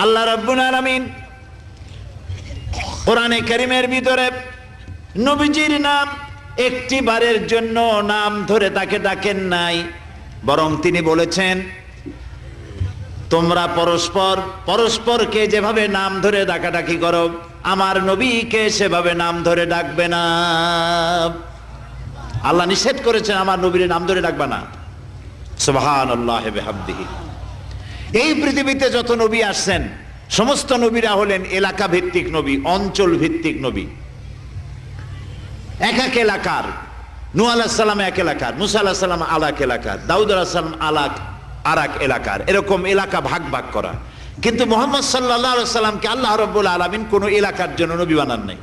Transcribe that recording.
আল্লাহ রাব্বুল আলামিন কোরআনে কারীমের ভিতরে নবীজির নাম একটি বারের জন্য নাম ধরে তাকে ডাকেন নাই, বরং তিনি বলেছেন তোমরা পরস্পর পরস্পরকে যেভাবে নাম ধরে ডাকাডাকি করো আমার নবীকে সেভাবে নাম ধরে ডাকবে না। আল্লাহ নিষেধ করেছেন আমার নবীর নাম ধরে ডাকবে না। সুবহানাল্লাহি ওয়া বিহামদিহি। এই পৃথিবীতে যত নবী আসছেন সমস্ত নবীরা হলেন এলাকা ভিত্তিক নবী, অঞ্চল ভিত্তিক নবী। এক এক এলাকার, নূহ আলাইহিস সালাম এক এলাকার, মুসা আলাইহিস সালাম আলাক এলাকার, দাউদ আলাইহিস সালাম আরাক এলাকার, এরকম এলাকা ভাগ ভাগ করা। কিন্তু মুহাম্মদ সাল্লাল্লাহু আলাইহি ওয়াসাল্লামকে আল্লাহ রাব্বুল আলামিন কোন এলাকার জন্য নবী বানান নাই।